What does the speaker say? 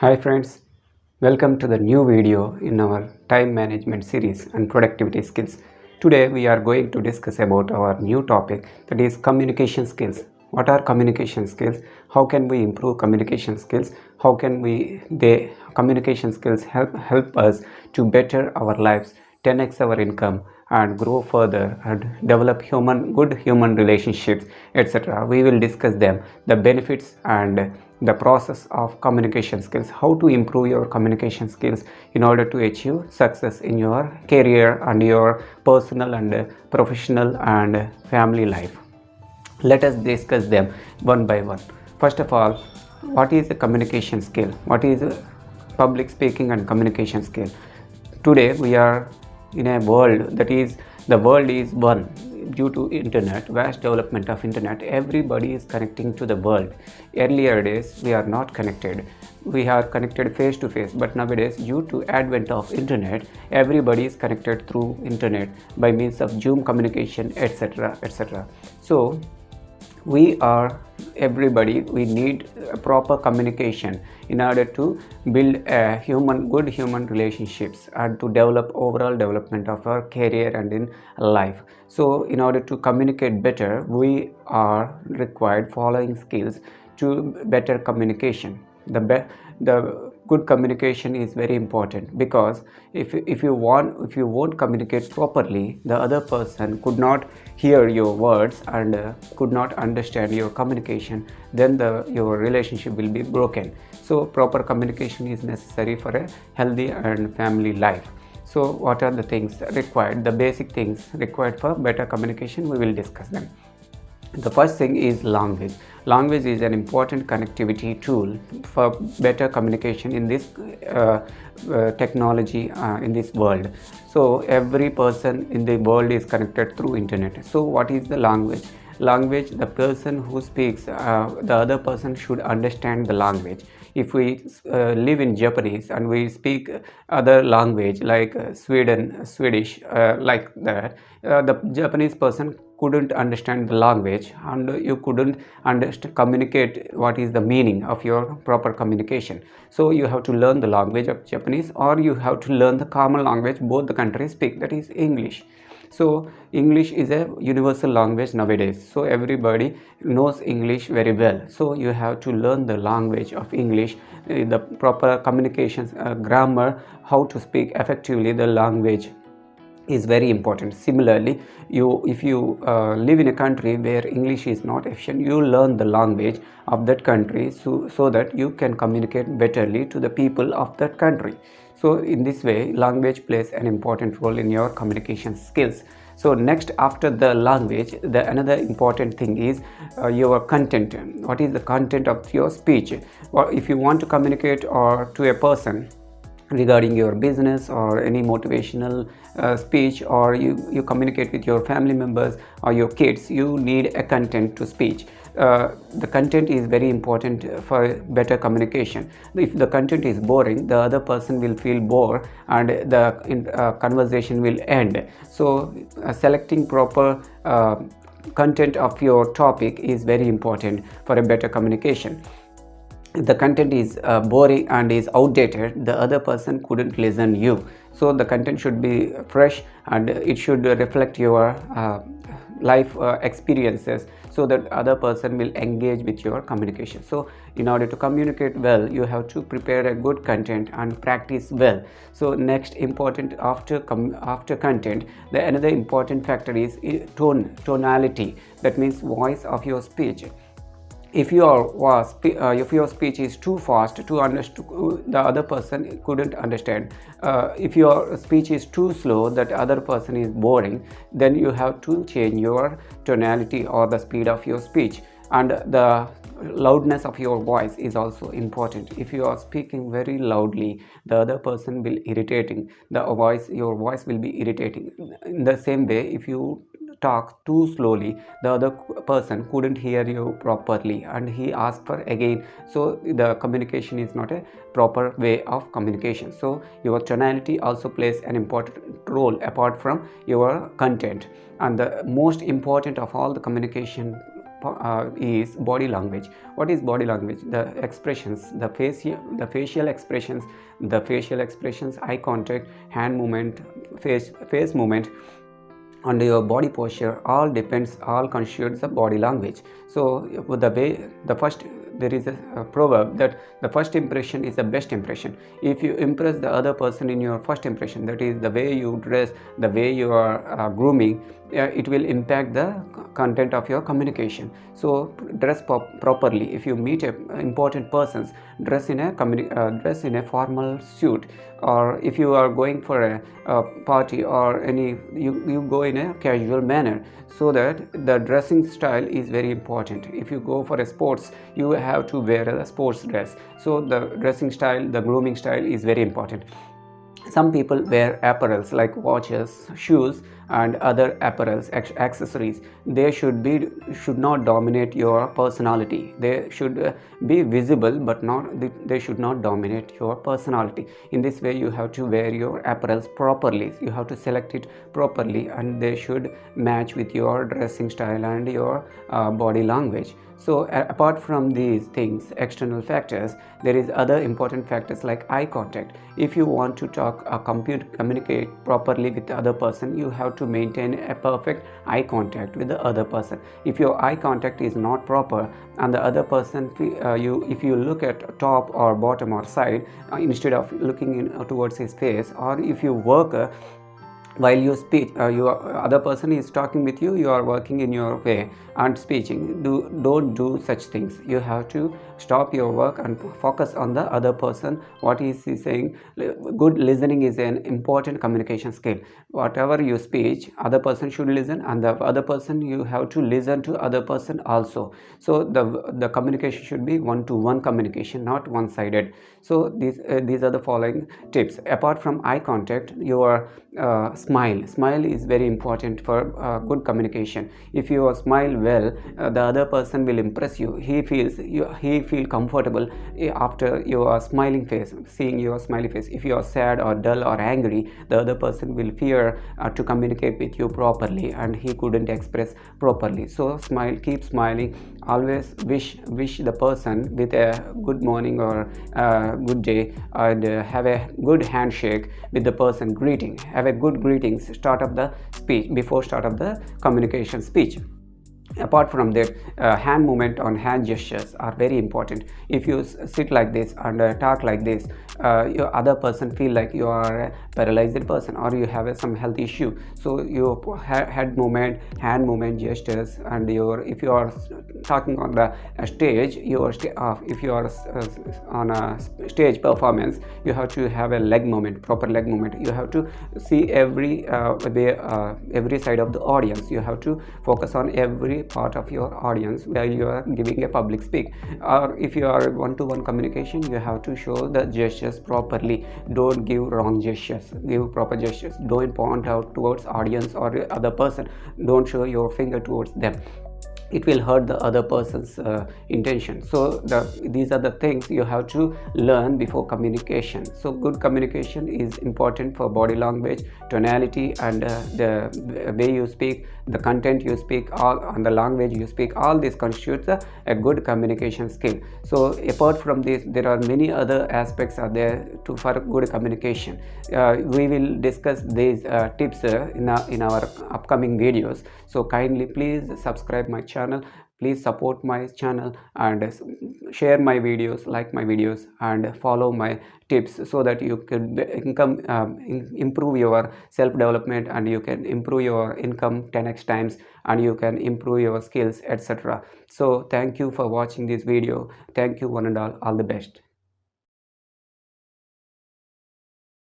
Hi friends, welcome to the new video in our time management series and productivity skills. Today we are going to discuss about our new topic, that is communication skills. What are communication skills? How can we improve communication skills? How can communication skills help us to better our lives, 10x our income, and grow further and develop good human relationships, etc. We will discuss them, the benefits and the process of communication skills, how to improve your communication skills in order to achieve success in your career and your personal and professional and family life. Let us discuss them one by one. First of all, what is a communication skill? What is a public speaking and communication skill? Today we are in a world, that is, the world is one due to internet, vast development of internet. Everybody is connecting to the world. Earlier days we are not connected, we are connected face to face, but nowadays due to advent of internet, everybody is connected through internet by means of Zoom communication, etc. So we need proper communication in order to build a good human relationships and to develop overall development of our career and in life. So in order to communicate better, we are required following skills to better communication. The good communication is very important, because if you won't communicate properly, the other person could not hear your words and could not understand your communication, then your relationship will be broken. So proper communication is necessary for a healthy and family life. So what are the things required, the basic things required for better communication? We will discuss them. The first thing is language. Language is an important connectivity tool for better communication in this technology, in this world. So every person in the world is connected through internet. So what is the language? Language, the person who speaks, the other person should understand the language. If we live in Japanese and we speak other language like Swedish, like that, the Japanese person couldn't understand the language and you couldn't communicate what is the meaning of your proper communication. So you have to learn the language of Japanese, or you have to learn the common language both the countries speak, that is English. So English is a universal language nowadays, so everybody knows English very well. So you have to learn the language of English, the proper communications, grammar, how to speak effectively the language is very important. Similarly, if you live in a country where English is not efficient, you learn the language of that country, so that you can communicate betterly to the people of that country. So in this way, language plays an important role in your communication skills. So next, after the language, another important thing is your content. What is the content of your speech? Or if you want to communicate or to a person regarding your business or any motivational speech, or you communicate with your family members or your kids, you need a content to speech. The content is very important for better communication. If the content is boring, the other person will feel bored and the conversation will end. So selecting proper content of your topic is very important for a better communication. If the content is boring and is outdated, the other person couldn't listen you. So the content should be fresh and it should reflect your life experiences, so that other person will engage with your communication. So in order to communicate well, you have to prepare a good content and practice well. So next important after content, the another important factor is tonality. That means voice of your speech. If your speech is too fast to understand, the other person couldn't understand. If your speech is too slow, that other person is boring, then you have to change your tonality or the speed of your speech. And the loudness of your voice is also important. If you are speaking very loudly, the other person will irritating, your voice will be irritating. In the same way, if you talk too slowly, the other person couldn't hear you properly and he asked for again. So the communication is not a proper way of communication. So your tonality also plays an important role apart from your content. And the most important of all the communication is body language. What is body language? The expressions, the facial expressions, eye contact, hand movement, face movement, and your body posture all constitutes the body language. So the way, the first, there is a proverb that the first impression is the best impression. If you impress the other person in your first impression, that is the way you dress, the way you are grooming, it will impact the content of your communication. So dress properly. If you meet important persons, dress in a formal suit, or if you are going for a party or any, you go in a casual manner, so that the dressing style is very important. If you go for a sports, you have to wear a sports dress, so the dressing style, the grooming style is very important. Some people wear apparels like watches, shoes, and other apparels, accessories. They should not dominate your personality. They should be visible, but they should not dominate your personality. In this way, you have to wear your apparels properly. You have to select it properly, and they should match with your dressing style and your body language. So apart from these things, external factors, there is other important factors like eye contact. If you want to talk communicate properly with the other person, you have to maintain a perfect eye contact with the other person. If your eye contact is not proper, and the other person, if you look at top or bottom or side, instead of looking towards his face, or if you work while you speak, your other person is talking with you, you are working in your way and speaking, don't do such things. You have to stop your work and focus on the other person, what is he saying. Good listening is an important communication skill. Whatever you speak, other person should listen, and the other person, you have to listen to other person also. So the communication should be one-to-one communication, not one-sided. So these are the following tips. Apart from eye contact, your smile is very important for good communication. If you smile well, the other person will impress you. He feel comfortable after your smiling face, seeing your smiley face. If you are sad or dull or angry, the other person will fear to communicate with you properly, and he couldn't express properly. So smile, keep smiling, always wish the person with a good morning or good day, and have a good handshake with the person, greeting, have a good greetings start of the speech, before start of the communication speech. Apart from that, hand movement on hand gestures are very important. If you sit like this and talk like this, your other person feel like you are a paralyzed person, or you have some health issue. So your head movement, hand movement, gestures, and if you are talking on the stage, if you are on a stage performance, you have to have a leg movement, proper leg movement. You have to see every side of the audience. You have to focus on every part of your audience while you are giving a public speak. Or if you are one-to-one communication, you have to show the gestures properly. Don't give wrong gestures, give proper gestures. Don't point out towards audience or other person. Don't show your finger towards them. It will hurt the other person's intention. So these are the things you have to learn before communication. So good communication is important for body language, tonality, and the way you speak, the content you speak, all on the language you speak. All this constitutes a good communication skill. So apart from this, there are many other aspects are there for good communication. We will discuss these tips in our upcoming videos. So kindly please subscribe my channel, please support my channel, and share my videos, like my videos, and follow my tips, so that you can improve your self development, and you can improve your income 10x times, and you can improve your skills, etc. So thank you for watching this video. Thank you one and all the best.